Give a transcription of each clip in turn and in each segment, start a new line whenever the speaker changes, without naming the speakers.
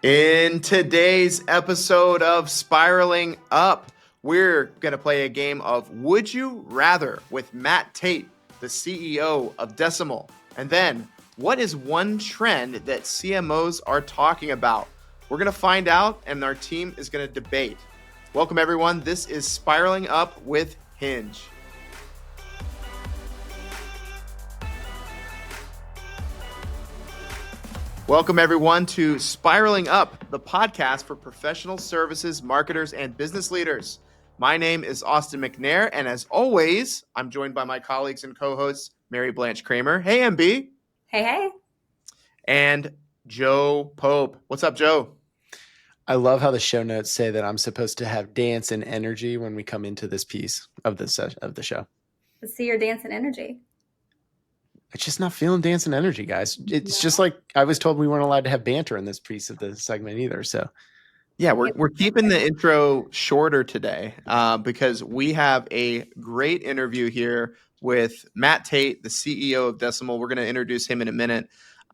In today's episode of Spiraling Up, we're going to play a game of Would You Rather with Matt Tait, the CEO of Decimal. And then, what is one trend that CMOs are talking about? We're going to find out, and our team is going to debate. Welcome, everyone. This is Spiraling Up with Hinge. Welcome, everyone, to Spiraling Up, the podcast for professional services, marketers, and business leaders. My name is Austin McNair, and as always, I'm joined by my colleagues and co-hosts, Mary-Blanche Kramer. Hey, MB.
Hey.
And Joe Pope. What's up, Joe?
I love how the show notes say that I'm supposed to have dance and energy when we come into this piece of the show.
Let's see your dance and energy.
It's just not feeling dance and energy, guys. It's just like I was told we weren't allowed to have banter in this piece of the segment either. So,
yeah, we're keeping the intro shorter today because we have a great interview here with Matt Tait, the CEO of Decimal. We're going to introduce him in a minute.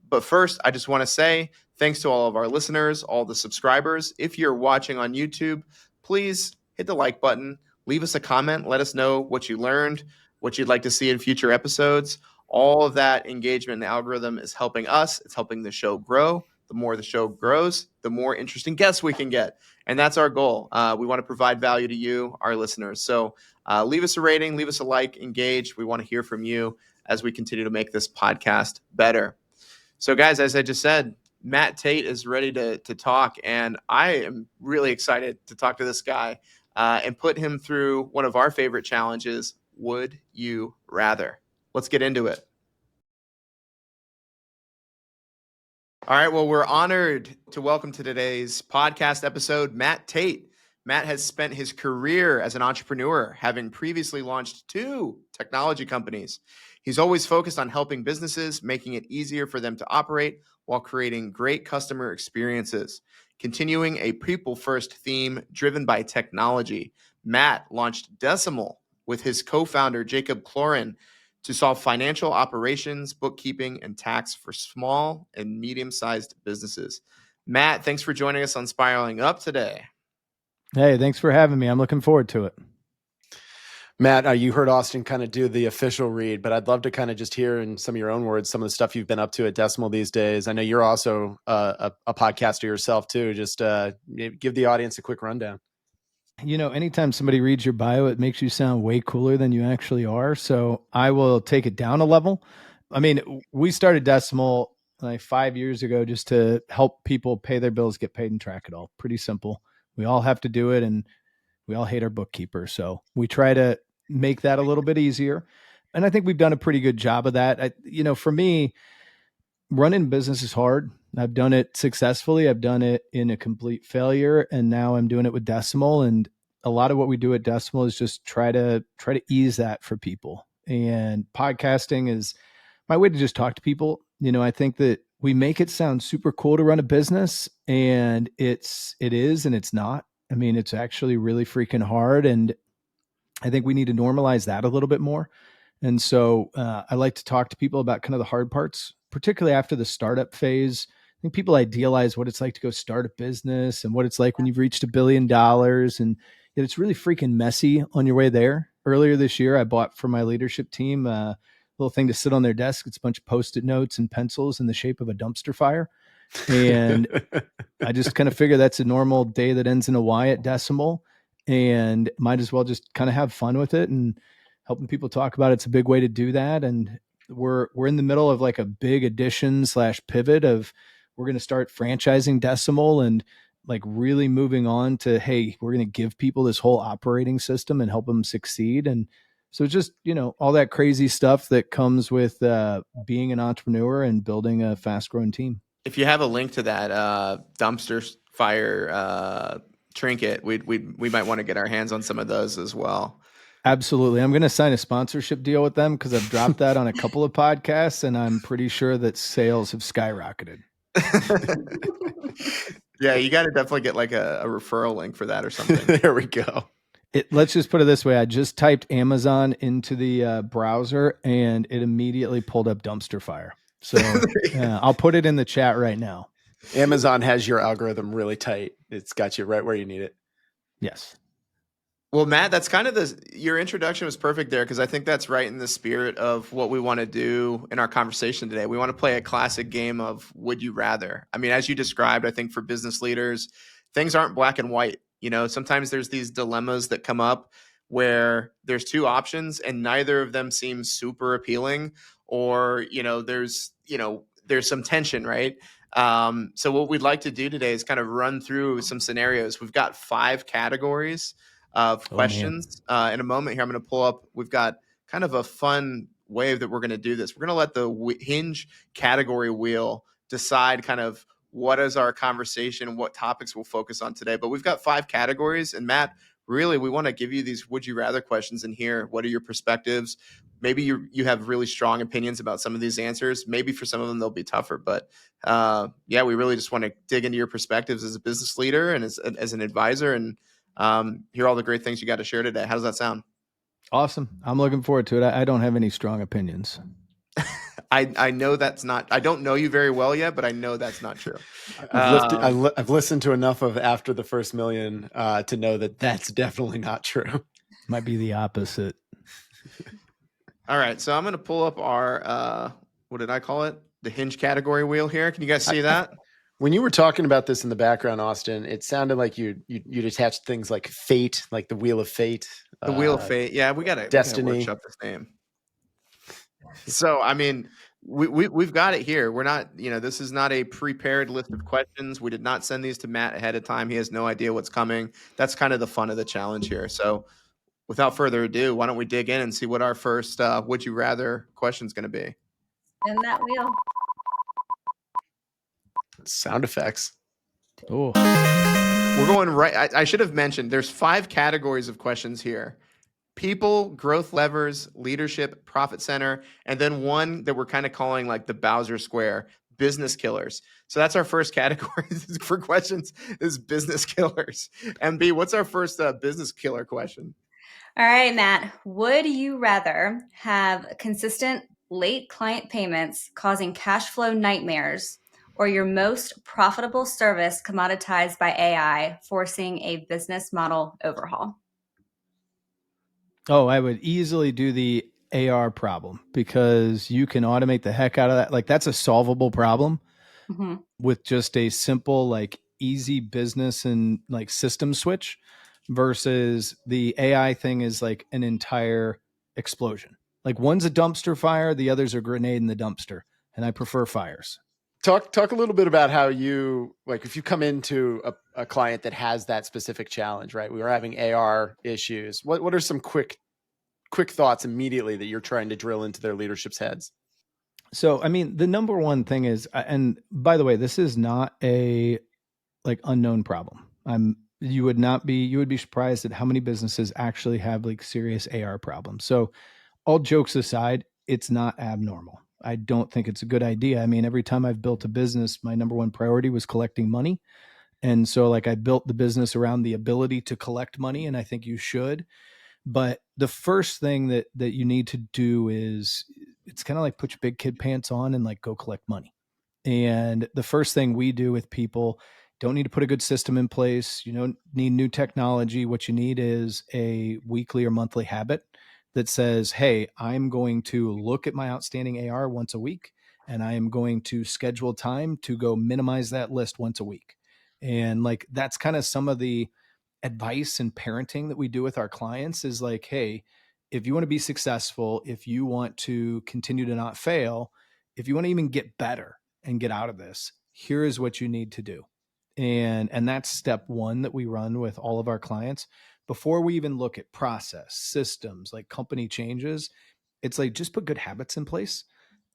But first, I just want to say thanks to all of our listeners, all the subscribers. If you're watching on YouTube, please hit the like button, leave us a comment, let us know what you learned, what you'd like to see in future episodes. All of that engagement in the algorithm is helping us. It's helping the show grow. The more the show grows, the more interesting guests we can get. And that's our goal. We want to provide value to you, our listeners. So leave us a rating, leave us a like, engage. We want to hear from you as we continue to make this podcast better. So guys, as I just said, Matt Tait is ready to talk. And I am really excited to talk to this guy and put him through one of our favorite challenges. Would you rather? Let's get into it. All right. Well, we're honored to welcome to today's podcast episode, Matt Tait. Matt has spent his career as an entrepreneur, having previously launched 2 technology companies. He's always focused on helping businesses, making it easier for them to operate while creating great customer experiences. Continuing a people-first theme driven by technology, Matt launched Decimal with his co-founder, Jacob Cloran, to solve financial operations, bookkeeping, and tax for small and medium-sized businesses. Matt, thanks for joining us on Spiraling Up today.
Hey, thanks for having me. I'm looking forward to it.
Matt, you heard Austin kind of do the official read, but I'd love to kind of just hear in some of your own words some of the stuff you've been up to at Decimal these days. I know you're also a podcaster yourself too. Just give the audience a quick rundown.
You know, anytime somebody reads your bio, it makes you sound way cooler than you actually are. So I will take it down a level. I mean, we started Decimal like 5 years ago just to help people pay their bills, get paid, and track it all. Pretty simple. We all have to do it, and we all hate our bookkeeper. So we try to make that a little bit easier. And I think we've done a pretty good job of that. For me, running business is hard. I've done it successfully. I've done it in a complete failure. And now I'm doing it with Decimal. And a lot of what we do at Decimal is just try to ease that for people. And podcasting is my way to just talk to people. You know, I think that we make it sound super cool to run a business, and it is, and it's not. I mean, it's actually really freaking hard. And I think we need to normalize that a little bit more. And so I like to talk to people about kind of the hard parts, particularly after the startup phase. I think people idealize what it's like to go start a business and what it's like when you've reached $1 billion. And yet it's really freaking messy on your way there. Earlier this year, I bought for my leadership team a little thing to sit on their desk. It's a bunch of Post-it notes and pencils in the shape of a dumpster fire. And I just kind of figure that's a normal day that ends in a Y at Decimal, and might as well just kind of have fun with it and helping people talk about it's a big way to do that. And we're in the middle of like a big addition / pivot of we're going to start franchising Decimal and like really moving on to, hey, we're going to give people this whole operating system and help them succeed. And so just, all that crazy stuff that comes with being an entrepreneur and building a fast growing team.
If you have a link to that dumpster fire trinket, we might want to get our hands on some of those as well.
Absolutely. I'm going to sign a sponsorship deal with them because I've dropped that on a couple of podcasts, and I'm pretty sure that sales have skyrocketed.
Yeah, you got to definitely get like a referral link for that or something.
There we go.
Let's just put it this way. I just typed Amazon into the browser, and it immediately pulled up dumpster fire. So I'll put it in the chat right now.
Amazon has your algorithm really tight. It's got you right where you need it.
Yes.
Well, Matt, that's kind of your introduction was perfect there because I think that's right in the spirit of what we want to do in our conversation today. We want to play a classic game of would you rather. I mean, as you described, I think for business leaders, things aren't black and white. Sometimes there's these dilemmas that come up where there's two options and neither of them seems super appealing, or there's some tension, right? So what we'd like to do today is kind of run through some scenarios. We've got 5 categories of questions. In a moment here, I'm going to pull up. We've got kind of a fun way that we're going to do this. We're going to let the Hinge category wheel decide kind of what is our conversation, what topics we'll focus on today. But we've got 5 categories. And Matt, really, we want to give you these would you rather questions in here. What are your perspectives? Maybe you have really strong opinions about some of these answers. Maybe for some of them, they'll be tougher. But yeah, we really just want to dig into your perspectives as a business leader and as an advisor and hear all the great things you got to share today. How does that sound?
Awesome. I'm looking forward to it. I don't have any strong opinions.
I know that's not. I don't know you very well yet, but I know that's not true.
I've listened to enough of After the First Million to know that that's definitely not true.
Might be the opposite.
All right, so I'm going to pull up our what did I call it? The Hinge category wheel here. Can you guys see that?
When you were talking about this in the background, Austin, it sounded like you'd attach things like fate, like the Wheel of Fate.
The Wheel of Fate. Yeah, we got to workshop this name. So, I mean, we've got it here. We're not, this is not a prepared list of questions. We did not send these to Matt ahead of time. He has no idea what's coming. That's kind of the fun of the challenge here. So, without further ado, why don't we dig in and see what our first would you rather question is going to be?
In that wheel.
Sound effects.
Oh,
We're going right. I should have mentioned there's 5 categories of questions here: people, growth levers, leadership, profit center, and then one that we're kind of calling like the Bowser Square, business killers. So that's our first category for questions is business killers. MB, what's our first business killer question?
All right, Matt. Would you rather have consistent late client payments causing cash flow nightmares, or your most profitable service commoditized by AI, forcing a business model overhaul?
Oh, I would easily do the AR problem because you can automate the heck out of that. Like that's a solvable problem
Mm-hmm.
with just a simple, like easy business and like system switch versus the AI thing is like an entire explosion. Like one's a dumpster fire, the other's a grenade in the dumpster. And I prefer fires.
Talk a little bit about how you, like, if you come into a client that has that specific challenge, right? We were having AR issues. What are some quick thoughts immediately that you're trying to drill into their leadership's heads?
So, I mean, the number one thing is, and by the way, this is not a like unknown problem. You would be surprised at how many businesses actually have like serious AR problems. So, all jokes aside, it's not abnormal. I don't think it's a good idea. I mean, every time I've built a business, my number one priority was collecting money. And so like I built the business around the ability to collect money, and I think you should. But the first thing that you need to do is it's kind of like put your big kid pants on and like go collect money. And the first thing we do with people, don't need to put a good system in place. You don't need new technology. What you need is a weekly or monthly habit that says, hey, I'm going to look at my outstanding AR once a week, and I am going to schedule time to go minimize that list once a week. And like that's kind of some of the advice and parenting that we do with our clients is like, hey, if you want to be successful, if you want to continue to not fail, if you want to even get better and get out of this, here is what you need to do. And that's step one that we run with all of our clients before we even look at process, systems, like company changes. It's like just put good habits in place.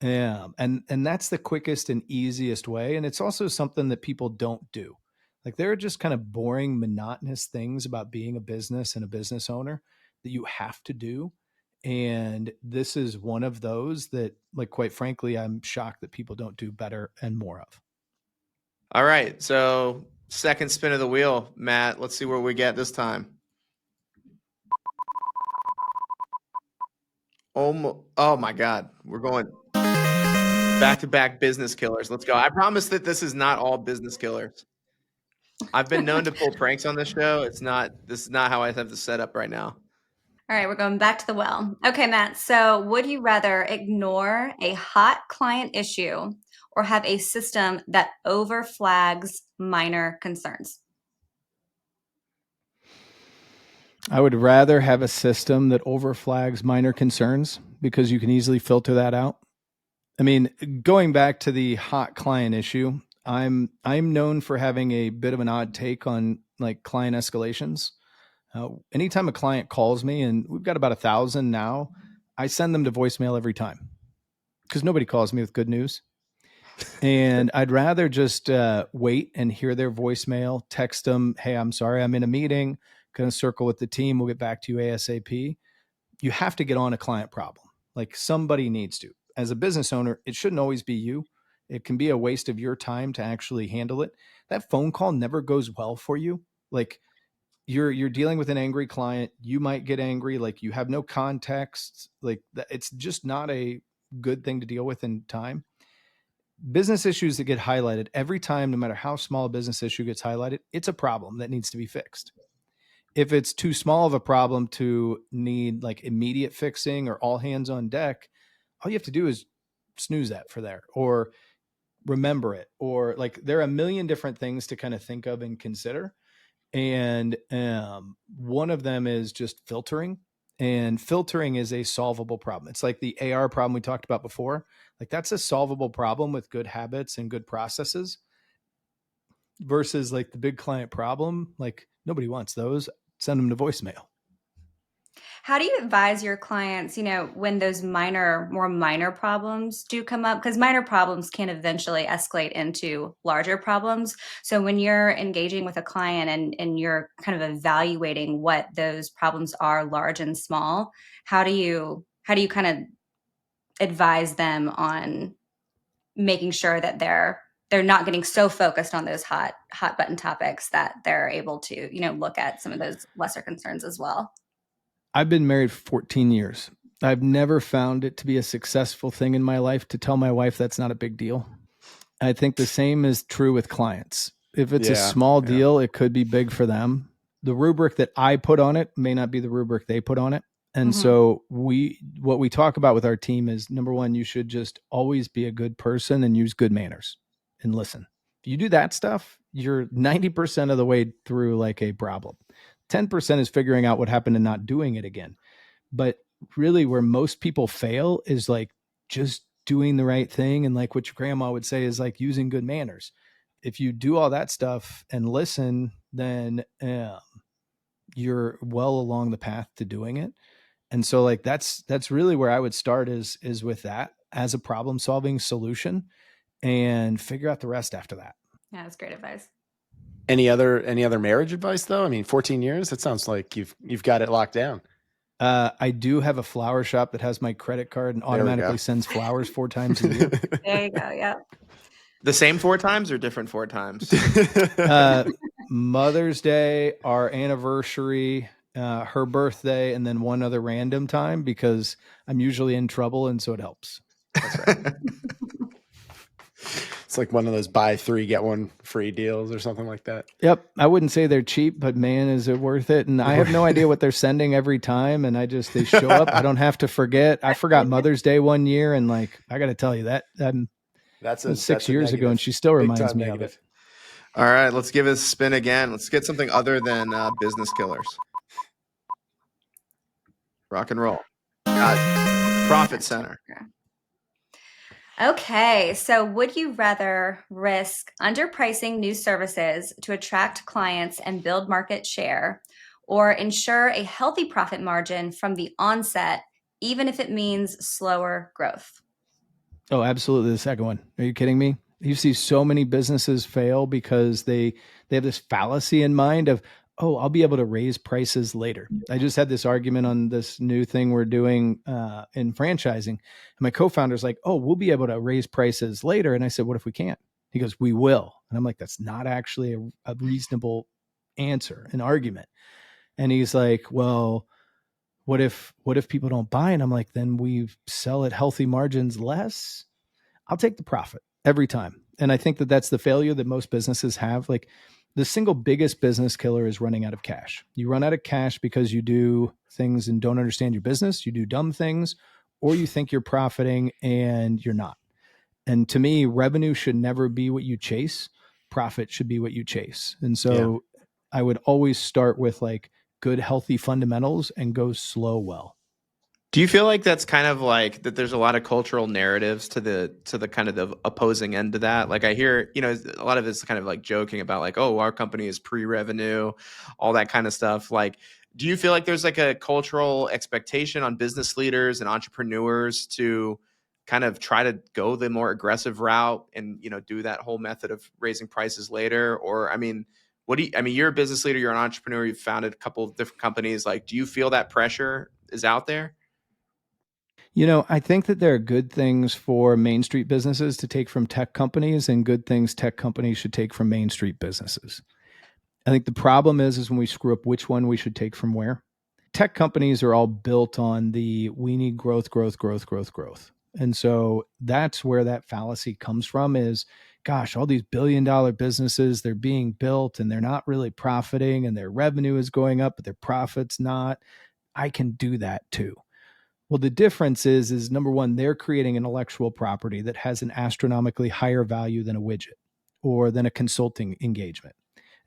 And that's the quickest and easiest way. And it's also something that people don't do. Like there are just kind of boring, monotonous things about being a business and a business owner that you have to do. And this is one of those that, like, quite frankly, I'm shocked that people don't do better and more of.
All right, so second spin of the wheel, Matt. Let's see where we get this time. Oh my God, we're going. Back-to-back business killers. Let's go. I promise that this is not all business killers. I've been known to pull pranks on this show. This is not how I have the setup right now.
All right, we're going back to the well. Okay, Matt. So, would you rather ignore a hot client issue or have a system that overflags minor concerns?
I would rather have a system that overflags minor concerns because you can easily filter that out. I mean, going back to the hot client issue, I'm known for having a bit of an odd take on like client escalations. Anytime a client calls me, and we've got about 1,000 now, I send them to voicemail every time because nobody calls me with good news. And I'd rather just wait and hear their voicemail, text them, hey, I'm sorry, I'm in a meeting, going to circle with the team. We'll get back to you ASAP. You have to get on a client problem. Like somebody needs to. As a business owner, it shouldn't always be you. It can be a waste of your time to actually handle it. That phone call never goes well for you. Like you're dealing with an angry client. You might get angry. Like you have no context. Like it's just not a good thing to deal with in time. Business issues that get highlighted every time, no matter how small a business issue gets highlighted, it's a problem that needs to be fixed. If it's too small of a problem to need like immediate fixing or all hands on deck, all you have to do is snooze that for there or remember it. Or like there are a million different things to kind of think of and consider. And one of them is just filtering. And filtering is a solvable problem. It's like the AR problem we talked about before. Like that's a solvable problem with good habits and good processes versus like the big client problem. Like nobody wants those. Send them to voicemail.
How do you advise your clients, when those more minor problems do come up? Because minor problems can eventually escalate into larger problems. So when you're engaging with a client and you're kind of evaluating what those problems are, large and small, how do you kind of advise them on making sure that they're not getting so focused on those hot button topics that they're able to, look at some of those lesser concerns as well?
I've been married for 14 years. I've never found it to be a successful thing in my life to tell my wife that's not a big deal. I think the same is true with clients. If it's a small deal, it could be big for them. The rubric that I put on it may not be the rubric they put on it. And so what we talk about with our team is number one, you should just always be a good person and use good manners and listen. If you do that stuff, you're 90% of the way through like a problem. 10% is figuring out what happened and not doing it again. But really where most people fail is like just doing the right thing. And like what your grandma would say is like using good manners. If you do all that stuff and listen, then you're well along the path to doing it. And so like that's really where I would start is with that as a problem solving solution and figure out the rest after that.
Yeah, that's great advice.
Any other marriage advice though? I mean, 14 years, it sounds like you've got it locked down.
I do have a flower shop that has my credit card and automatically sends flowers 4 times a year.
There you go. Yeah.
The same 4 times or different 4 times?
Mother's Day, our anniversary, her birthday, and then one other random time because I'm usually in trouble and so it helps.
That's right.
It's like one of those buy 3, get 1 free deals or something like that.
Yep. I wouldn't say they're cheap, but man, is it worth it? And I have no idea what they're sending every time. And they show up. I don't have to forget. I forgot Mother's Day one year. And like, I got to tell you that's 6 years ago. And she still reminds me of it.
All right. Let's give it a spin again. Let's get something other than business killers. Rock and roll. Profit center.
Okay, so would you rather risk underpricing new services to attract clients and build market share, or ensure a healthy profit margin from the onset, even if it means slower growth?
Oh, absolutely. The second one. Are you kidding me? You see so many businesses fail because they have this fallacy in mind of, oh, I'll be able to raise prices later. I just had this argument on this new thing we're doing in franchising. And my co-founder's like, oh, we'll be able to raise prices later. And I said, what if we can't? He goes, we will. And I'm like, that's not actually a reasonable answer, an argument. And he's like, well, what if people don't buy? And I'm like, then we sell at healthy margins less. I'll take the profit every time. And I think that that's the failure that most businesses have. Like the single biggest business killer is running out of cash. You run out of cash because you do things and don't understand your business. You do dumb things, or you think you're profiting and you're not. And to me, revenue should never be what you chase. Profit should be what you chase. And so I would always start with like good, healthy fundamentals and go slow well.
Do you feel like that's kind of like that there's a lot of cultural narratives to the kind of the opposing end to that? Like I hear, a lot of it's kind of like joking about like, oh, our company is pre-revenue, all that kind of stuff. Like, do you feel like there's like a cultural expectation on business leaders and entrepreneurs to kind of try to go the more aggressive route and, do that whole method of raising prices later? Or, you're a business leader, you're an entrepreneur, you've founded a couple of different companies. Like, do you feel that pressure is out there?
I think that there are good things for Main Street businesses to take from tech companies and good things tech companies should take from Main Street businesses. I think the problem is when we screw up which one we should take from where. Tech companies are all built on we need growth, growth, growth, growth, growth. And so that's where that fallacy comes from is, gosh, all these billion-dollar businesses, they're being built and they're not really profiting and their revenue is going up, but their profit's not. I can do that too. Well, the difference is number one, they're creating intellectual property that has an astronomically higher value than a widget or than a consulting engagement.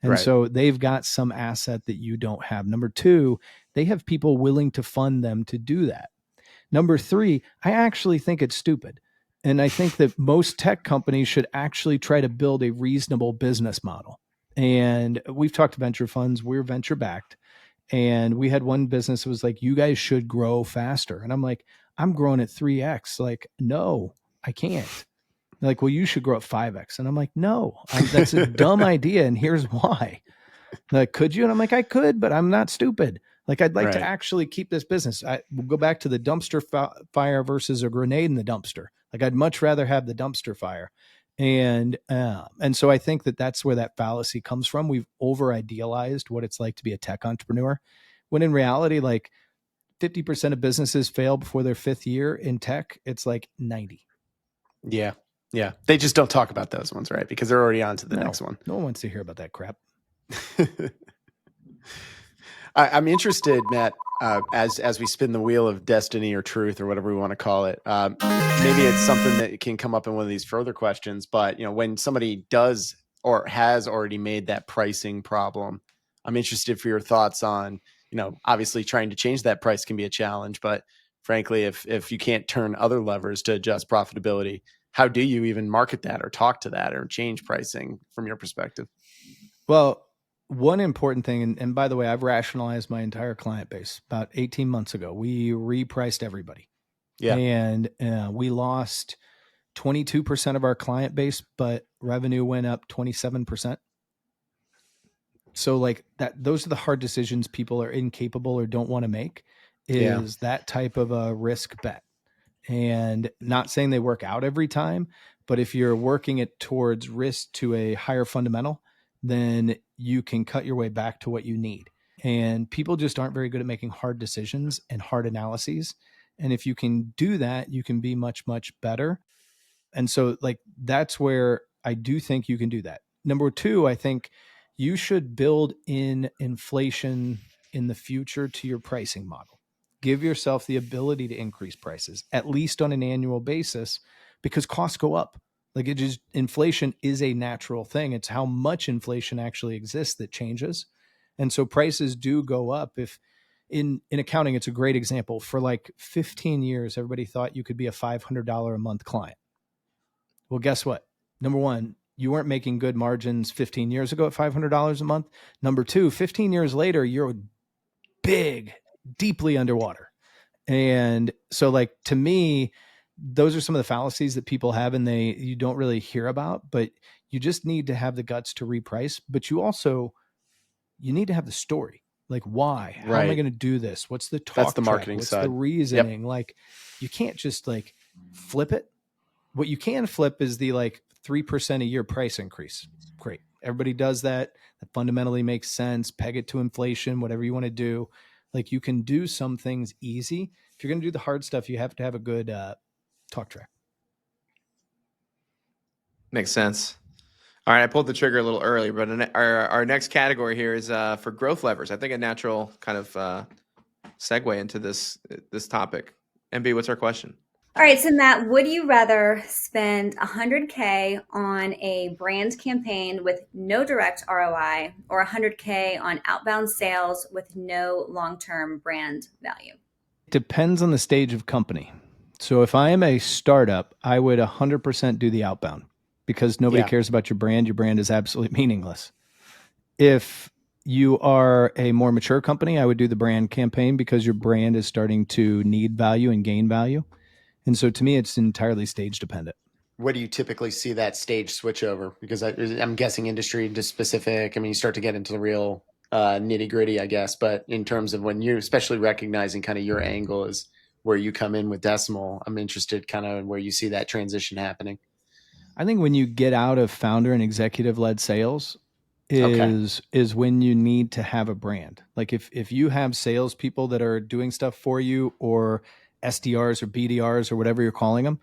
And
Right.
so they've got some asset that you don't have. Number two, they have people willing to fund them to do that. Number three, I actually think it's stupid. And I think that most tech companies should actually try to build a reasonable business model. And we've talked to venture funds, we're venture backed. And we had one business that was like, you guys should grow faster. And I'm like, I'm growing at 3x. Like, no, I can't. They're like, well, you should grow at 5x. And I'm like, no, that's a dumb idea. And here's why. They're like, could you? And I'm like, I could, but I'm not stupid. Like, I'd like to actually keep this business. We'll go back to the dumpster fire versus a grenade in the dumpster. Like, I'd much rather have the dumpster fire. And so I think that that's where that fallacy comes from. We've over idealized what it's like to be a tech entrepreneur, when in reality, like 50% of businesses fail before their fifth year in tech. It's like 90.
Yeah. Yeah. They just don't talk about those ones, right? Because they're already on to the next one.
No one wants to hear about that crap.
I'm interested, Matt, as we spin the wheel of destiny or truth or whatever we want to call it. Maybe it's something that can come up in one of these further questions, but when somebody does or has already made that pricing problem, I'm interested for your thoughts on, obviously trying to change that price can be a challenge, but frankly, if you can't turn other levers to adjust profitability, how do you even market that or talk to that or change pricing from your perspective?
Well, one important thing, and by the way, I've rationalized my entire client base. About 18 months ago, we repriced everybody.
Yeah.
And we lost 22% of our client base, but revenue went up 27%. So like that, those are the hard decisions people are incapable or don't want to make, is that type of a risk bet. And not saying they work out every time, but if you're working it towards risk to a higher fundamental, then you can cut your way back to what you need. And people just aren't very good at making hard decisions and hard analyses. And if you can do that, you can be much, much better. And so like, that's where I do think you can do that. Number two, I think you should build in inflation in the future to your pricing model. Give yourself the ability to increase prices, at least on an annual basis, because costs go up. Like inflation is a natural thing. It's how much inflation actually exists that changes. And so prices do go up. If in accounting, it's a great example. For like 15 years, everybody thought you could be a $500 a month client. Well, guess what? Number one, you weren't making good margins 15 years ago at $500 a month. Number two, 15 years later, you're big, deeply underwater. And so like, to me, those are some of the fallacies that people have and you don't really hear about, but you just need to have the guts to reprice. But you need to have the story. Like, why? How am I going to do this? What's the talk
That's the
track?
marketing
What's
side.
the reasoning? Yep. Like, you can't just like flip it. What you can flip is the like 3% a year price increase. Great. Everybody does that. That fundamentally makes sense. Peg it to inflation, whatever you want to do. Like, you can do some things easy. If you're going to do the hard stuff, you have to have a good talk track.
Makes sense. All right, I pulled the trigger a little early, but our next category here is for growth levers. I think a natural kind of segue into this topic. MB, what's our question?
All right, so Matt, would you rather spend 100K on a brand campaign with no direct ROI or 100K on outbound sales with no long-term brand value?
Depends on the stage of company. So if I am a startup, I would 100% do the outbound because nobody cares about your brand. Your brand is absolutely meaningless. If you are a more mature company, I would do the brand campaign because your brand is starting to need value and gain value. And so to me, it's entirely stage dependent.
Where do you typically see that stage switch over? Because I'm guessing industry just specific. I mean, you start to get into the real nitty gritty, I guess. But in terms of when you're especially recognizing kind of your angle is where you come in with Decimal, I'm interested kind of where you see that transition happening.
I think when you get out of founder and executive led sales is when you need to have a brand. Like if you have salespeople that are doing stuff for you, or SDRs or BDRs or whatever you're calling them,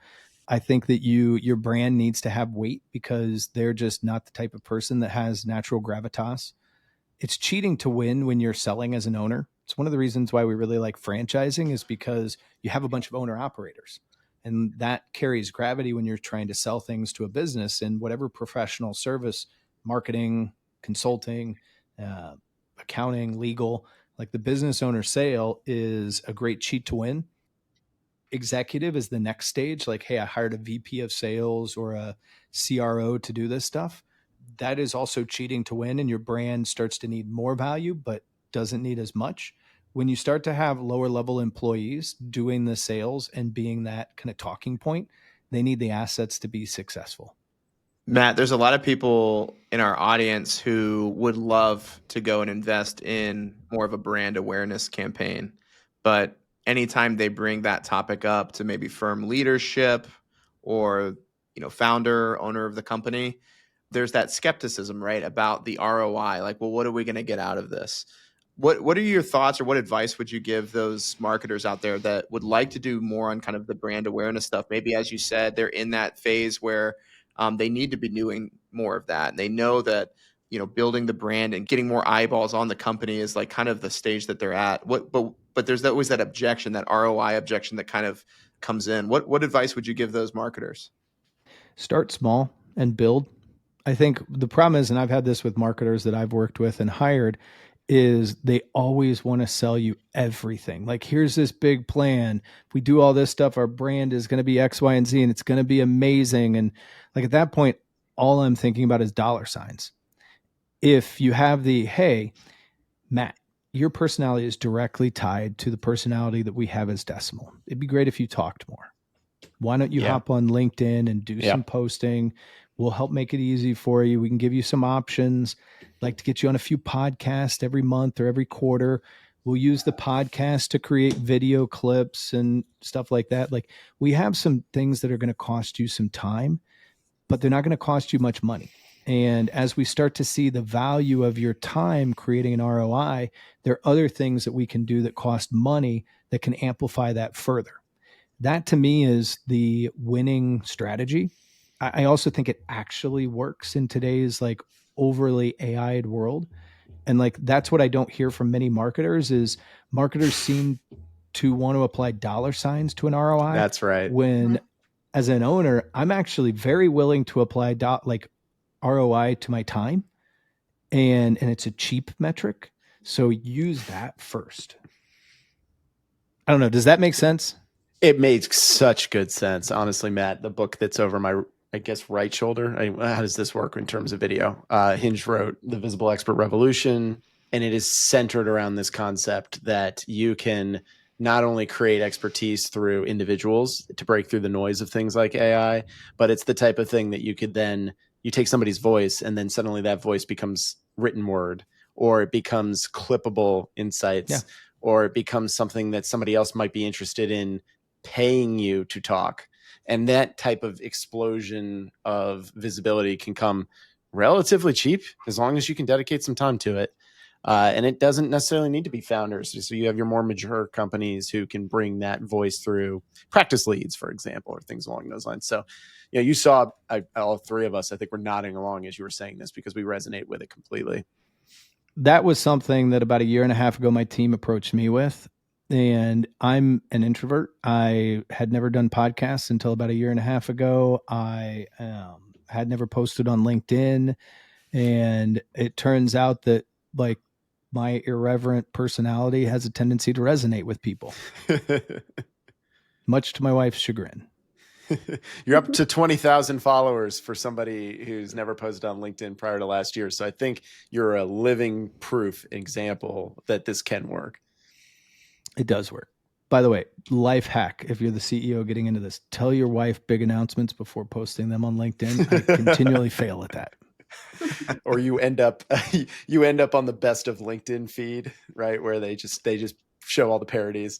I think that your brand needs to have weight because they're just not the type of person that has natural gravitas. It's cheating to win when you're selling as an owner. It's one of the reasons why we really like franchising is because you have a bunch of owner operators. And that carries gravity when you're trying to sell things to a business, and whatever professional service, marketing, consulting, accounting, legal, like the business owner sale is a great cheat to win. Executive is the next stage. Like, hey, I hired a VP of sales or a CRO to do this stuff. That is also cheating to win, and your brand starts to need more value, but doesn't need as much. When you start to have lower level employees doing the sales and being that kind of talking point, they need the assets to be successful.
Matt, there's a lot of people in our audience who would love to go and invest in more of a brand awareness campaign. But anytime they bring that topic up to maybe firm leadership or, founder, owner of the company, there's that skepticism, right, about the ROI. Like, well, what are we going to get out of this? What are your thoughts, or what advice would you give those marketers out there that would like to do more on kind of the brand awareness stuff? Maybe, as you said, they're in that phase where they need to be doing more of that. And they know that, building the brand and getting more eyeballs on the company is like kind of the stage that they're at. But there's always that objection, that ROI objection that kind of comes in. What advice would you give those marketers?
Start small and build. I think the problem is, and I've had this with marketers that I've worked with and hired, is they always want to sell you everything. Like, here's this big plan. If we do all this stuff, our brand is going to be X, Y, and Z, and it's going to be amazing. And like at that point, all I'm thinking about is dollar signs. If you have hey, Matt, your personality is directly tied to the personality that we have as Decimal. It'd be great if you talked more. Why don't you hop on LinkedIn and do some posting? We'll help make it easy for you. We can give you some options, like to get you on a few podcasts every month or every quarter. We'll use the podcast to create video clips and stuff like that. Like, we have some things that are going to cost you some time, but they're not going to cost you much money. And as we start to see the value of your time creating an ROI, there are other things that we can do that cost money that can amplify that further. That to me is the winning strategy. I also think it actually works in today's like overly AI'd world. And like, that's what I don't hear from many marketers is marketers seem to want to apply dollar signs to an ROI.
That's right.
When as an owner, I'm actually very willing to apply like ROI to my time, and it's a cheap metric. So use that first. I don't know. Does that make sense?
It makes such good sense. Honestly, Matt, the book that's over my, I guess, right shoulder. How does this work in terms of video? Hinge wrote The Visible Expert Revolution, and it is centered around this concept that you can not only create expertise through individuals to break through the noise of things like AI, but it's the type of thing that you could then, you take somebody's voice and then suddenly that voice becomes written word, or it becomes clippable insights, or it becomes something that somebody else might be interested in paying you to talk. And that type of explosion of visibility can come relatively cheap as long as you can dedicate some time to it. And it doesn't necessarily need to be founders. So you have your more mature companies who can bring that voice through practice leads, for example, or things along those lines. So, you saw all three of us, I think we're nodding along as you were saying this because we resonate with it completely.
That was something that about a year and a half ago, my team approached me with. And I'm an introvert. I had never done podcasts until about a year and a half ago. I had never posted on LinkedIn. And it turns out that like my irreverent personality has a tendency to resonate with people, much to my wife's chagrin.
You're up to 20,000 followers for somebody who's never posted on LinkedIn prior to last year. So I think you're a living proof example that this can work.
It does work. By the way, life hack, if you're the CEO getting into this, tell your wife big announcements before posting them on LinkedIn. I continually fail at that.
Or you end up on the best of LinkedIn feed, right? Where they just show all the parodies.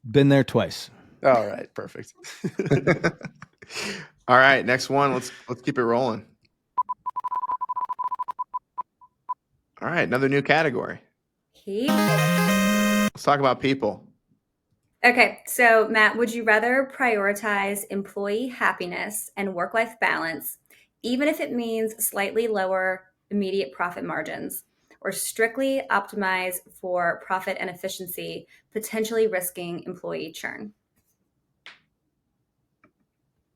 Been there twice.
All right, perfect.
All right, next one. Let's keep it rolling. All right, another new category. Let's talk about people.
Okay, so Matt, would you rather prioritize employee happiness and work-life balance, even if it means slightly lower immediate profit margins, or strictly optimize for profit and efficiency, potentially risking employee churn?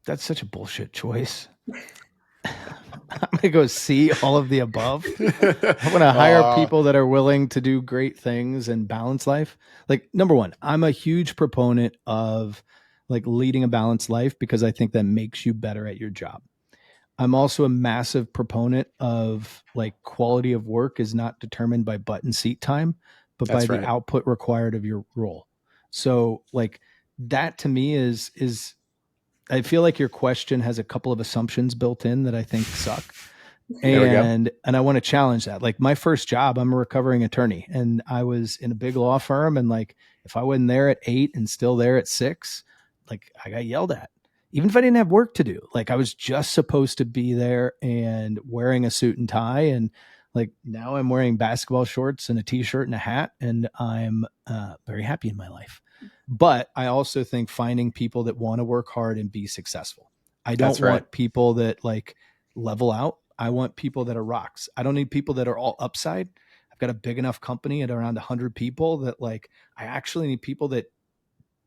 That's such a bullshit choice. I'm going to go see all of the above. I want to hire people that are willing to do great things and balance life. Like, number one, I'm a huge proponent of like leading a balanced life because I think that makes you better at your job. I'm also a massive proponent of like quality of work is not determined by butt and seat time, but
That's
by
right.
the output required of your role. So like that to me is I feel like your question has a couple of assumptions built in that I think suck. And I want to challenge that. Like my first job, I'm a recovering attorney and I was in a big law firm. And like, if I wasn't there at 8 and still there at 6, like I got yelled at, even if I didn't have work to do. Like I was just supposed to be there and wearing a suit and tie. And like now I'm wearing basketball shorts and a t-shirt and a hat. And I'm very happy in my life. But I also think finding people that want to work hard and be successful. I don't want people that like level out. I want people that are rocks. I don't need people that are all upside. I've got a big enough company at around 100 people that like, I actually need people that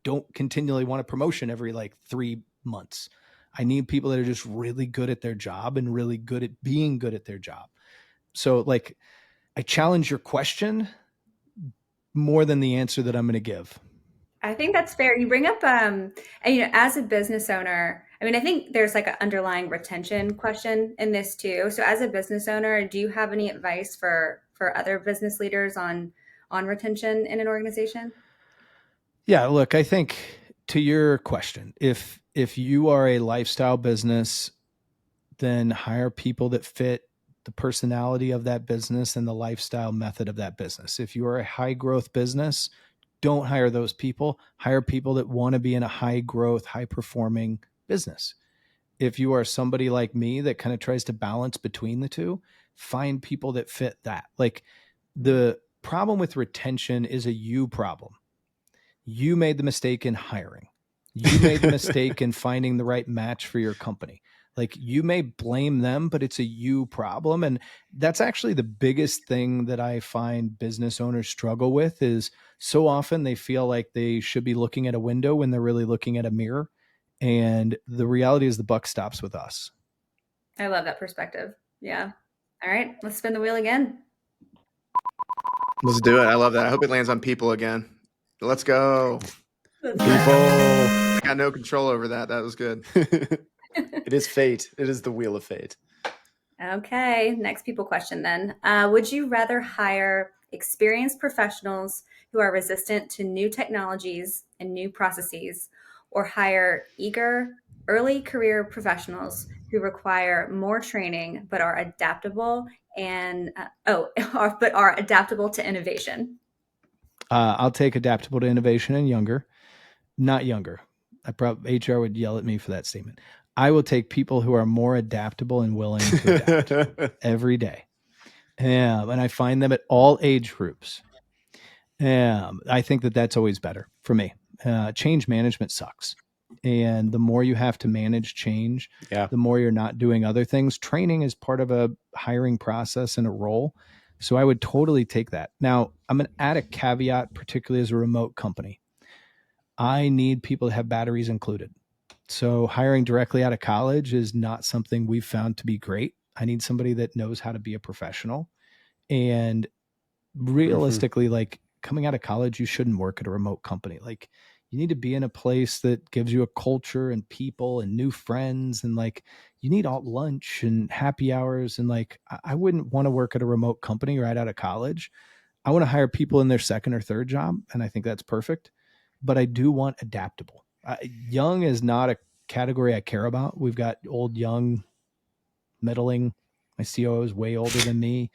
don't continually want a promotion every like 3 months. I need people that are just really good at their job and really good at being good at their job. So like, I challenge your question more than the answer that I'm going to give.
I think that's fair. You bring up, and as a business owner, I mean, I think there's like an underlying retention question in this too. So, as a business owner, do you have any advice for other business leaders on retention in an organization?
Yeah, look, I think to your question, if you are a lifestyle business, then hire people that fit the personality of that business and the lifestyle method of that business. If you are a high growth business, don't hire those people. Hire people that want to be in a high growth, high performing business. If you are somebody like me that kind of tries to balance between the two, find people that fit that. Like the problem with retention is a you problem. You made the mistake in hiring. You made the mistake in finding the right match for your company. Like you may blame them, but it's a you problem. And that's actually the biggest thing that I find business owners struggle with is so often they feel like they should be looking at a window when they're really looking at a mirror. And the reality is the buck stops with us.
I love that perspective. Yeah. All right, let's spin the wheel again.
Let's do it. I love that. I hope it lands on people again. Let's go.
People.
I got no control over that. That was good.
It is fate. It is the wheel of fate.
Okay, next people question then. Would you rather hire experienced professionals who are resistant to new technologies and new processes, or hire eager, early career professionals who require more training but are adaptable and but are adaptable to innovation?
I'll take adaptable to innovation and younger, not younger. I probably HR would yell at me for that statement. I will take people who are more adaptable and willing to adapt every day. And I find them at all age groups. I think that that's always better for me. Change management sucks. And the more you have to manage change, the more you're not doing other things. Training is part of a hiring process and a role. So I would totally take that. Now, I'm going to add a caveat, particularly as a remote company. I need people to have batteries included. So hiring directly out of college is not something we've found to be great. I need somebody that knows how to be a professional. And realistically, like coming out of college, you shouldn't work at a remote company. Like you need to be in a place that gives you a culture and people and new friends. And like you need all lunch and happy hours. And like, I wouldn't want to work at a remote company right out of college. I want to hire people in their second or third job. And I think that's perfect. But I do want adaptable. Young is not a category I care about. We've got old, young, middling. My COO is way older than me.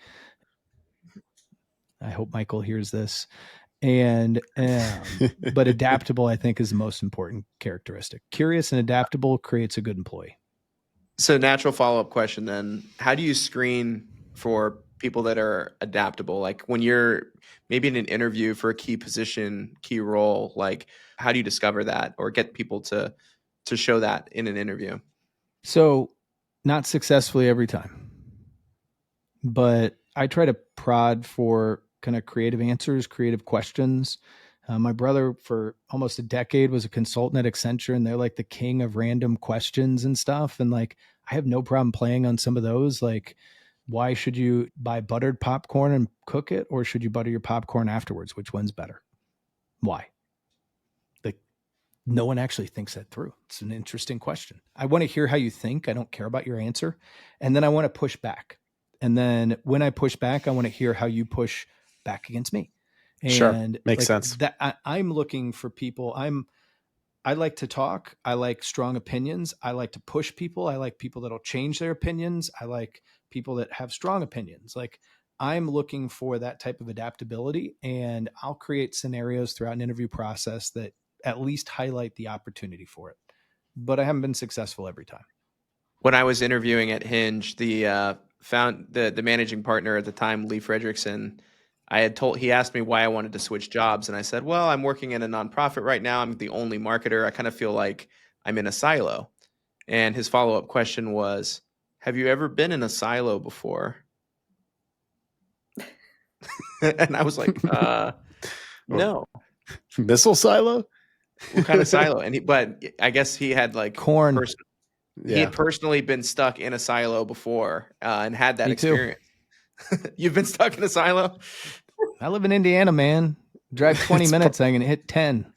I hope Michael hears this. And but adaptable, I think, is the most important characteristic. Curious and adaptable creates a good employee.
So natural follow-up question then, how do you screen for people that are adaptable? Like when you're maybe in an interview for a key position, key role, like how do you discover that or get people to show that in an interview?
So not successfully every time, but I try to prod for kind of creative answers, creative questions. My brother for almost a decade was a consultant at Accenture, and they're like the king of random questions and stuff. And like, I have no problem playing on some of those. Like, why should you buy buttered popcorn and cook it? Or should you butter your popcorn afterwards? Which one's better? Why? Like, no one actually thinks that through. It's an interesting question. I want to hear how you think. I don't care about your answer. And then I want to push back. And then when I push back, I want to hear how you push back against me. And
sure. Makes sense.
That I'm looking for people. I like to talk. I like strong opinions. I like to push people. I like people that'll change their opinions. I like people that have strong opinions. Like I'm looking for that type of adaptability, and I'll create scenarios throughout an interview process that at least highlight the opportunity for it. But I haven't been successful every time.
When I was interviewing at Hinge, the managing partner at the time, Lee Frederickson, he asked me why I wanted to switch jobs. And I said, well, I'm working in a nonprofit right now. I'm the only marketer. I kind of feel like I'm in a silo. And his follow-up question was, have you ever been in a silo before? And I was like, no.
Missile silo?
What kind of silo? But I guess he had like
corn.
He had personally been stuck in a silo before and had that
Me
experience. You've been stuck in a silo?
I live in Indiana, man. Drive 20 minutes, I can hit 10.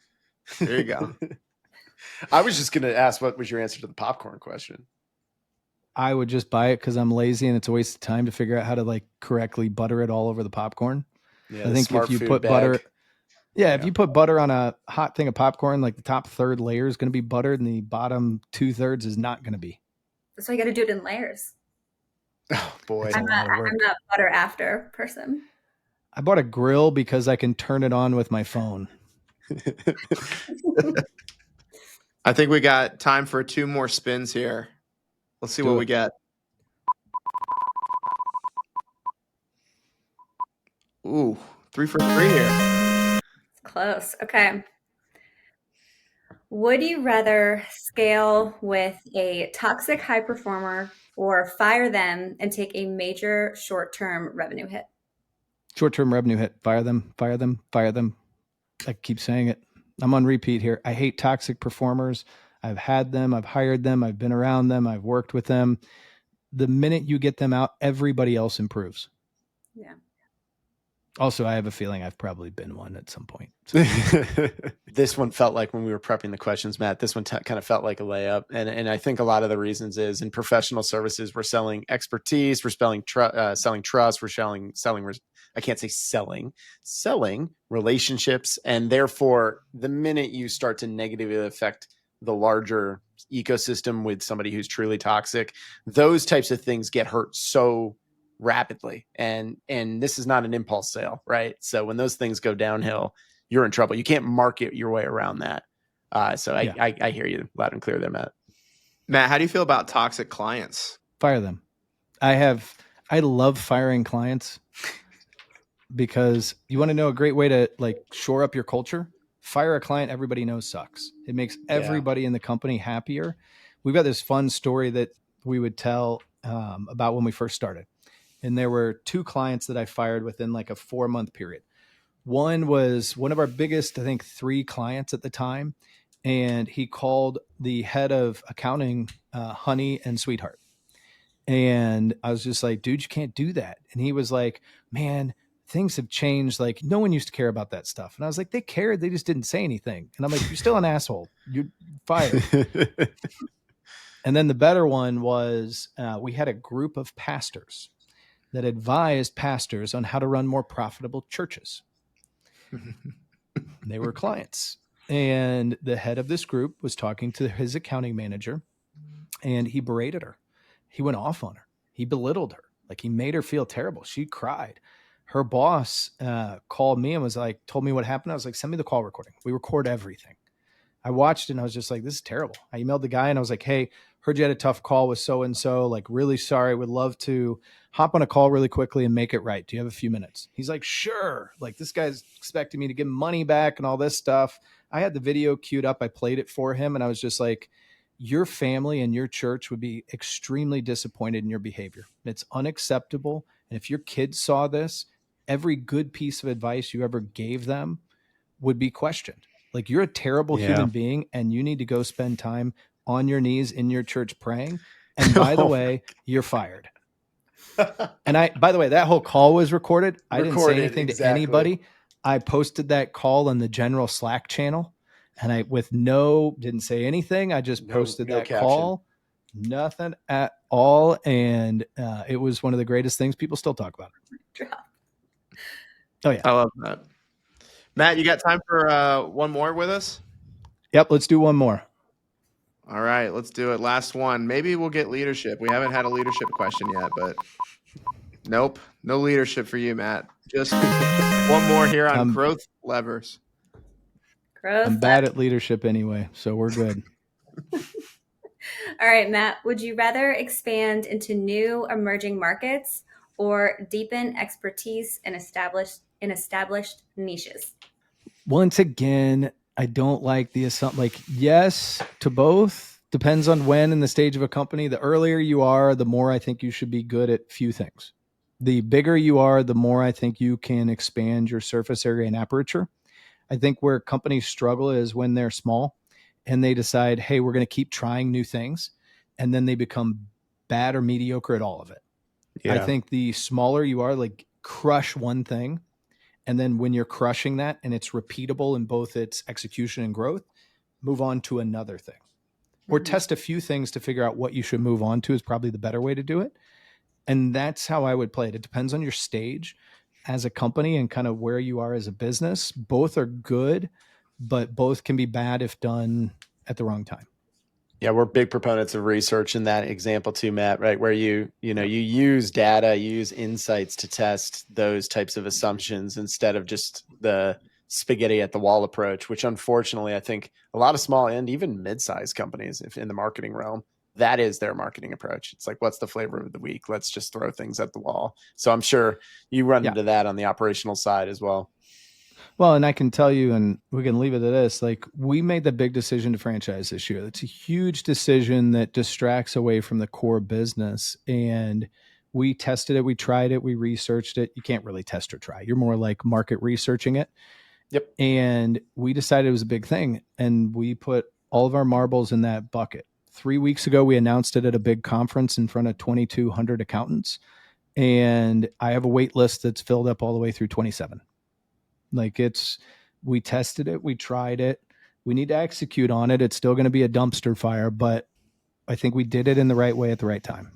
There you go.
I was just going to ask, what was your answer to the popcorn question?
I would just buy it because I'm lazy and it's a waste of time to figure out how to like correctly butter it all over the popcorn.
Yeah,
I think if you put butter, if you put butter on a hot thing of popcorn, like the top third layer is going to be buttered and the bottom 2/3 is not going to be.
So you got to do it in layers.
Oh boy.
I'm not butter after person.
I bought a grill because I can turn it on with my phone.
I think we got time for 2 more spins here. Let's see what we get. Ooh, 3 for 3 here.
Close. Okay. Would you rather scale with a toxic high performer or fire them and take a major short-term revenue hit?
Short-term revenue hit. Fire them, fire them, fire them. I keep saying it. I'm on repeat here. I hate toxic performers. I've had them. I've hired them. I've been around them. I've worked with them. The minute you get them out, everybody else improves.
Yeah.
Also, I have a feeling I've probably been one at some point. So.
This one felt like, when we were prepping the questions, Matt, this one kind of felt like a layup. And I think a lot of the reasons is in professional services, we're selling expertise, we're selling trust, we're selling, I can't say selling relationships. And therefore, the minute you start to negatively affect the larger ecosystem with somebody who's truly toxic, those types of things get hurt so rapidly. And this is not an impulse sale, right? So when those things go downhill, you're in trouble. You can't market your way around that. I hear you loud and clear there, Matt.
Matt, how do you feel about toxic clients?
Fire them. I have I love firing clients because you want to know a great way to like shore up your culture. Fire a client everybody knows sucks. It makes everybody in the company happier. We've got this fun story that we would tell about when we first started. And there were 2 clients that I fired within like a 4-month period. One was one of our biggest, I think, 3 clients at the time. And he called the head of accounting, honey and sweetheart. And I was just like, dude, you can't do that. And he was like, man, things have changed. Like, no one used to care about that stuff. And I was like, they cared. They just didn't say anything. And I'm like, you're still an asshole. You're fired. And then the better one was we had a group of pastors that advised pastors on how to run more profitable churches. They were clients. And the head of this group was talking to his accounting manager, and he berated her. He went off on her. He belittled her. Like, he made her feel terrible. She cried. Her boss called me and was like, told me what happened. I was like, send me the call recording. We record everything. I watched it and I was just like, this is terrible. I emailed the guy and I was like, hey, heard you had a tough call with so-and-so, like, really sorry. Would love to hop on a call really quickly and make it right. Do you have a few minutes? He's like, sure. Like, this guy's expecting me to give him money back and all this stuff. I had the video queued up. I played it for him. And I was just like, your family and your church would be extremely disappointed in your behavior. It's unacceptable. And if your kids saw this, every good piece of advice you ever gave them would be questioned. Like, you're a terrible human being and you need to go spend time on your knees in your church praying. And by the way, you're fired. And by the way, that whole call was recorded. I didn't say anything to anybody. I posted that call in the general Slack channel, and I didn't say anything. I just posted that caption. Call, nothing at all. And it was one of the greatest things. People still talk about it. Oh yeah.
I love that. Matt, you got time for one more with us?
Yep. Let's do one more.
All right, let's do it. Last one. Maybe we'll get leadership. We haven't had a leadership question yet, but nope. No leadership for you, Matt. Just one more here on growth levers.
I'm bad at leadership anyway, so we're good.
All right, Matt, would you rather expand into new emerging markets or deepen expertise in established niches?
Once again, I don't like the assumption. Like, yes to both. Depends on when in the stage of a company. The earlier you are, the more I think you should be good at few things. The bigger you are, the more I think you can expand your surface area and aperture. I think where companies struggle is when they're small and they decide, hey, we're going to keep trying new things. And then they become bad or mediocre at all of it. Yeah. I think the smaller you are, like, crush one thing. And then when you're crushing that and it's repeatable in both its execution and growth, move on to another thing. Or test a few things to figure out what you should move on to is probably the better way to do it. And that's how I would play it. It depends on your stage as a company and kind of where you are as a business. Both are good, but both can be bad if done at the wrong time.
Yeah, we're big proponents of research in that example too, Matt, right? Where you use data, you use insights to test those types of assumptions instead of just the spaghetti at the wall approach, which unfortunately I think a lot of small and even mid-sized companies, if in the marketing realm, that is their marketing approach. It's like, what's the flavor of the week? Let's just throw things at the wall. So I'm sure you run into that on the operational side as well.
Well, and I can tell you, and we can leave it at this, like, we made the big decision to franchise this year. It's a huge decision that distracts away from the core business. And we tested it, we tried it, we researched it. You can't really test or try. You're more like market researching it.
Yep.
And we decided it was a big thing. And we put all of our marbles in that bucket. 3 weeks ago, we announced it at a big conference in front of 2,200 accountants. And I have a wait list that's filled up all the way through 27. Like, we tested it, we tried it, we need to execute on it. It's still going to be a dumpster fire, but I think we did it in the right way at the right time.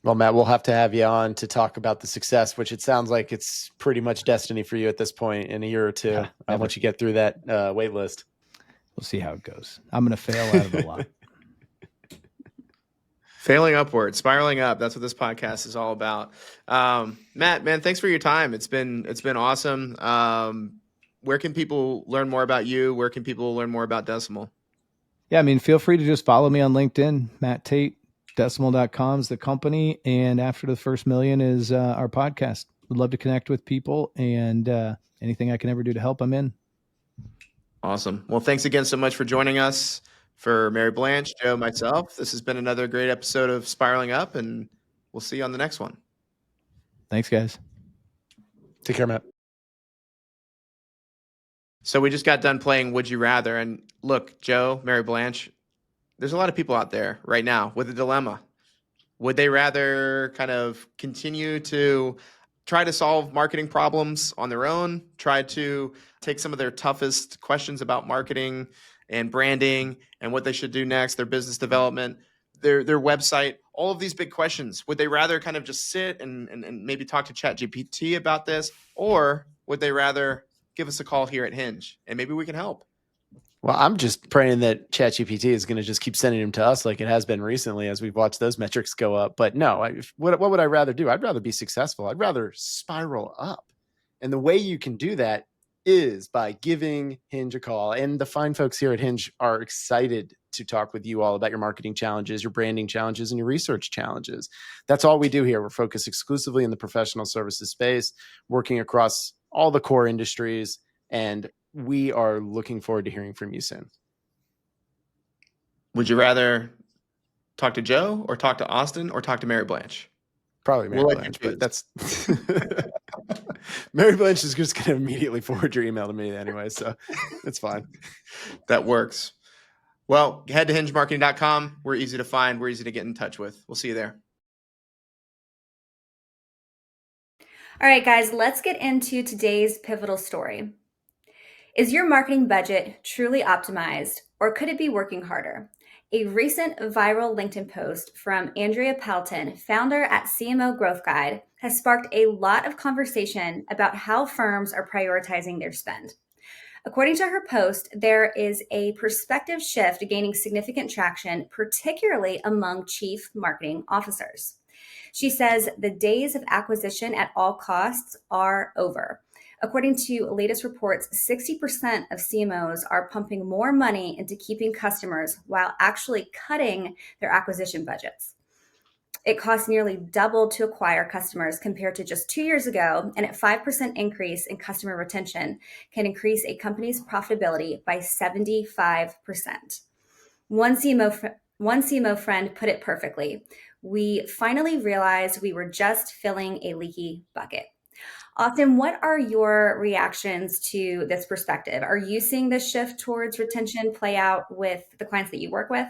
Well, Matt, we'll have to have you on to talk about the success, which it sounds like it's pretty much destiny for you at this point in a year or two. Once you get through that wait list.
We'll see how it goes. I'm going to fail out of a lot.
Failing upward, spiraling up. That's what this podcast is all about. Matt, man, thanks for your time. It's been awesome. Where can people learn more about you? Where can people learn more about Decimal?
Yeah, I mean, feel free to just follow me on LinkedIn, Matt Tait, Decimal.com is the company. And after the first million is our podcast. Would love to connect with people, and anything I can ever do to help, I'm in.
Awesome. Well, thanks again so much for joining us. For Mary-Blanche, Joe, myself, this has been another great episode of Spiraling Up, and we'll see you on the next one.
Thanks, guys.
Take care, Matt.
So we just got done playing Would You Rather. And look, Joe, Mary-Blanche, there's a lot of people out there right now with a dilemma. Would they rather kind of continue to try to solve marketing problems on their own, try to take some of their toughest questions about marketing and branding and what they should do next, their business development, their website, all of these big questions? Would they rather kind of just sit and maybe talk to ChatGPT about this? Or would they rather give us a call here at Hinge and maybe we can help?
Well, I'm just praying that ChatGPT is going to just keep sending them to us like it has been recently as we've watched those metrics go up. But no, what would I rather do? I'd rather be successful. I'd rather spiral up. And the way you can do that is by giving Hinge a call. And the fine folks here at Hinge are excited to talk with you all about your marketing challenges, your branding challenges, and your research challenges. That's all we do here. We're focused exclusively in the professional services space, working across all the core industries, and we are looking forward to hearing from you soon.
Would you rather talk to Joe or talk to Austin or talk to Mary-Blanche?
Probably Mary-Blanche, but that's Mary-Blanche is just going to immediately forward your email to me anyway, so it's fine.
That works. Well, head to hingemarketing.com. We're easy to find. We're easy to get in touch with. We'll see you there.
All right, guys, let's get into today's pivotal story. Is your marketing budget truly optimized, or could it be working harder? A recent viral LinkedIn post from Andrea Pelton, founder at CMO Growth Guide, has sparked a lot of conversation about how firms are prioritizing their spend. According to her post, there is a perspective shift gaining significant traction, particularly among chief marketing officers. She says the days of acquisition at all costs are over. According to latest reports, 60% of CMOs are pumping more money into keeping customers while actually cutting their acquisition budgets. It costs nearly double to acquire customers compared to just 2 years ago, and a 5% increase in customer retention can increase a company's profitability by 75%. One CMO friend put it perfectly. We finally realized we were just filling a leaky bucket. Austin, what are your reactions to this perspective? Are you seeing this shift towards retention play out with the clients that you work with?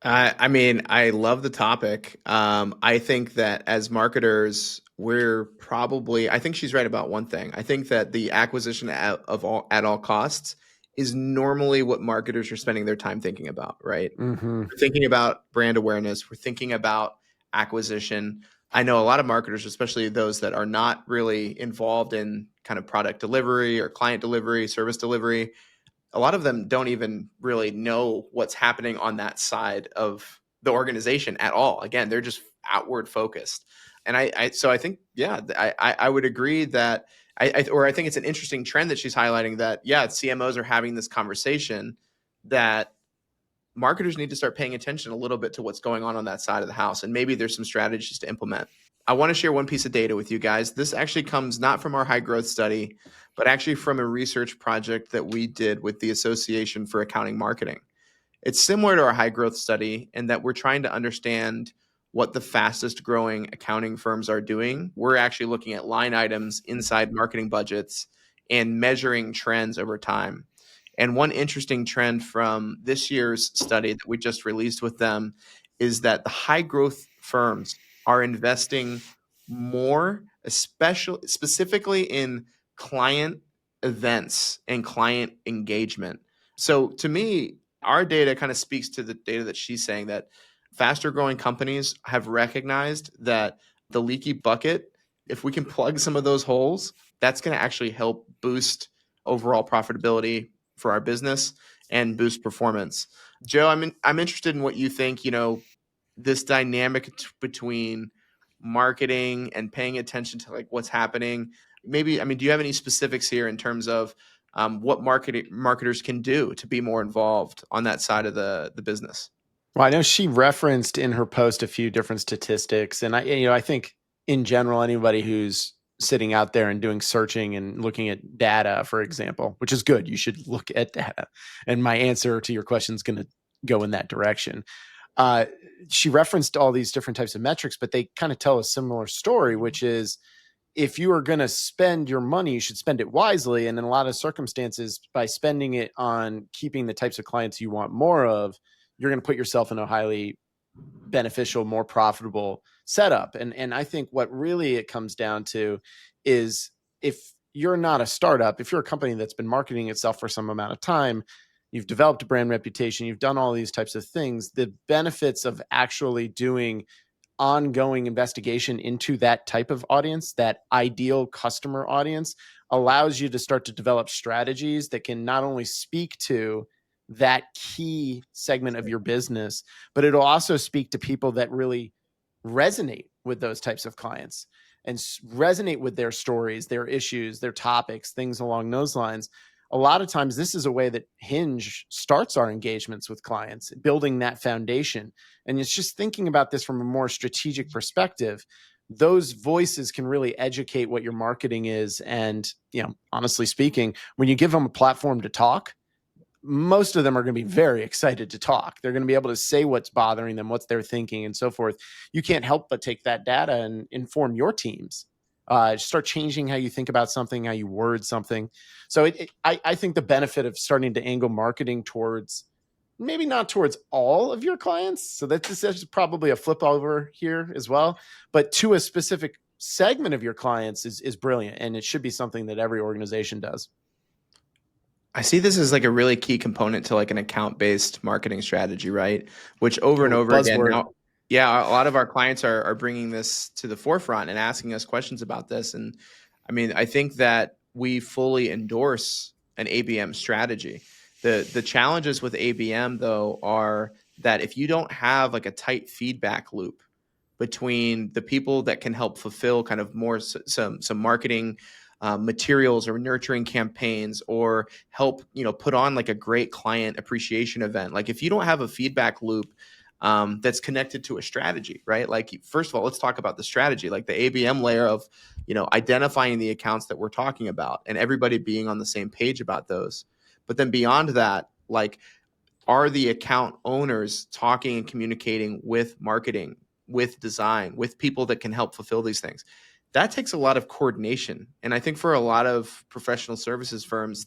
I mean, I love the topic. I think that as marketers, I think she's right about one thing. I think that the acquisition at all costs is normally what marketers are spending their time thinking about, right?
Mm-hmm.
We're thinking about brand awareness. We're thinking about acquisition. I know a lot of marketers, especially those that are not really involved in kind of product delivery or client delivery, service delivery. A lot of them don't even really know what's happening on that side of the organization at all. Again, they're just outward focused. And so I think, yeah, I would agree that I think it's an interesting trend that she's highlighting that, yeah, CMOs are having this conversation that marketers need to start paying attention a little bit to what's going on that side of the house. And maybe there's some strategies to implement. I want to share one piece of data with you guys. This actually comes not from our high growth study, but actually from a research project that we did with the Association for Accounting Marketing. It's similar to our high growth study in that we're trying to understand what the fastest growing accounting firms are doing. We're actually looking at line items inside marketing budgets and measuring trends over time. And one interesting trend from this year's study that we just released with them is that the high growth firms are investing more, specifically in client events and client engagement. So to me, our data kind of speaks to the data that she's saying, that faster growing companies have recognized that the leaky bucket, if we can plug some of those holes, that's going to actually help boost overall profitability for our business and boost performance. Joe, I'm interested in what you think, this dynamic between marketing and paying attention to like what's happening. Maybe, do you have any specifics here in terms of what marketers can do to be more involved on that side of the business?
Well, I know she referenced in her post a few different statistics, and I think in general, anybody who's sitting out there and doing searching and looking at data, for example, which is good, you should look at data. And my answer to your question is going to go in that direction. She referenced all these different types of metrics, but they kind of tell a similar story, which is if you are going to spend your money, you should spend it wisely. And in a lot of circumstances, by spending it on keeping the types of clients you want more of, you're going to put yourself in a highly beneficial, more profitable setup. And I think what really it comes down to is if you're not a startup, if you're a company that's been marketing itself for some amount of time, you've developed a brand reputation, you've done all these types of things, the benefits of actually doing ongoing investigation into that type of audience, that ideal customer audience, allows you to start to develop strategies that can not only speak to that key segment of your business, but it'll also speak to people that really resonate with those types of clients and resonate with their stories, their issues, their topics, things along those lines. A lot of times this is a way that Hinge starts our engagements with clients, building that foundation. And it's just thinking about this from a more strategic perspective. Those voices can really educate what your marketing is. And, honestly speaking, when you give them a platform to talk, most of them are going to be very excited to talk. They're going to be able to say what's bothering them, what's they're thinking, and so forth. You can't help but take that data and inform your teams. Start changing how you think about something, how you word something. So I think the benefit of starting to angle marketing towards, maybe not towards all of your clients, so that's probably a flip over here as well, but to a specific segment of your clients is brilliant. And it should be something that every organization does.
I see this as like a really key component to like an account-based marketing strategy, right? Which over and over again
Buzzword.
now, yeah, a lot of our clients are bringing this to the forefront and asking us questions about this. And I mean, I think that we fully endorse an ABM strategy. The challenges with ABM though are that if you don't have like a tight feedback loop between the people that can help fulfill kind of more some marketing materials or nurturing campaigns, or help put on like a great client appreciation event, like if you don't have a feedback loop that's connected to a strategy, right? Like first of all, let's talk about the strategy, like the ABM layer of identifying the accounts that we're talking about and everybody being on the same page about those. But then beyond that, like, are the account owners talking and communicating with marketing, with design, with people that can help fulfill these things? That takes a lot of coordination. And I think for a lot of professional services firms,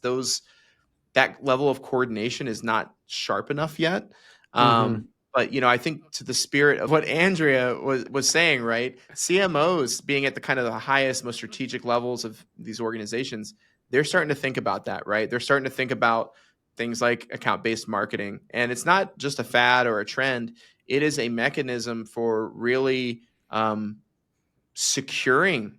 that level of coordination is not sharp enough yet. But I think to the spirit of what Andrea was saying, right? CMOs being at the kind of the highest, most strategic levels of these organizations, they're starting to think about that, right? They're starting to think about things like account-based marketing. And it's not just a fad or a trend. It is a mechanism for really securing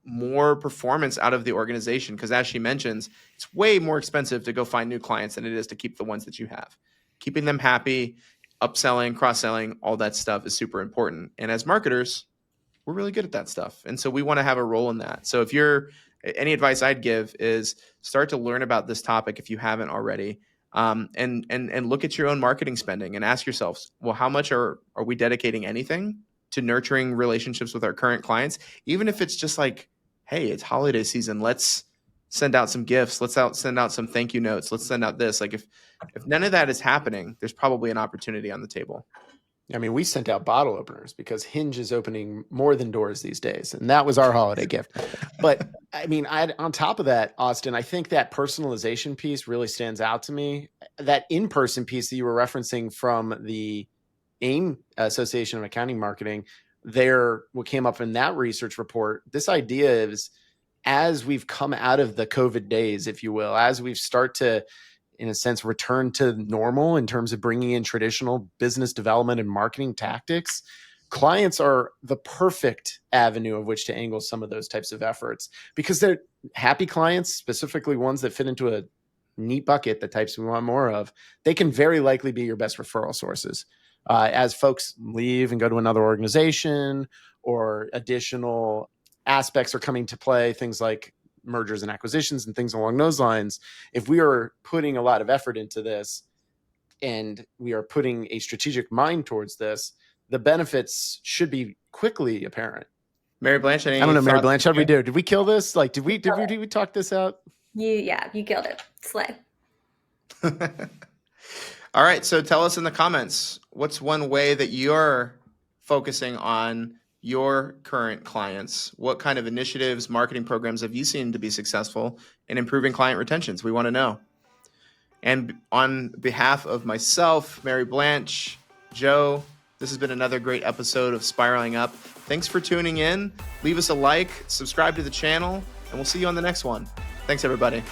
more performance out of the organization. Because as she mentions, it's way more expensive to go find new clients than it is to keep the ones that you have. Keeping them happy, upselling, cross-selling, all that stuff is super important. And as marketers, we're really good at that stuff. And so we want to have a role in that. So if any advice I'd give is start to learn about this topic if you haven't already. And look at your own marketing spending and ask yourselves, well, how much are we dedicating anything to nurturing relationships with our current clients? Even if it's just like, hey, it's holiday season, let's send out some gifts, send out some thank you notes, let's send out this. Like if none of that is happening, there's probably an opportunity on the table.
I mean, we sent out bottle openers because Hinge is opening more than doors these days. And that was our holiday gift. But I mean, on top of that, Austin, I think that personalization piece really stands out to me. That in-person piece that you were referencing from the AIM Association of Accounting Marketing, what came up in that research report, this idea is, as we've come out of the COVID days, if you will, as we've start to, in a sense, return to normal in terms of bringing in traditional business development and marketing tactics, clients are the perfect avenue of which to angle some of those types of efforts, because they're happy clients, specifically ones that fit into a neat bucket, the types we want more of. They can very likely be your best referral sources. As folks leave and go to another organization, or additional aspects are coming to play, things like mergers and acquisitions and things along those lines, if we are putting a lot of effort into this, and we are putting a strategic mind towards this, the benefits should be quickly apparent.
Mary-Blanche, any
I don't know,
thoughts?
Mary-Blanche, how did we do? Did we kill this? Like, did we talk this out?
You killed it. Slay.
All right. So tell us in the comments, what's one way that you're focusing on your current clients? What kind of initiatives, marketing programs have you seen to be successful in improving client retentions? We want to know. And on behalf of myself, Mary-Blanche, Joe, this has been another great episode of Spiraling Up. Thanks for tuning in. Leave us a like, subscribe to the channel, and we'll see you on the next one. Thanks, everybody.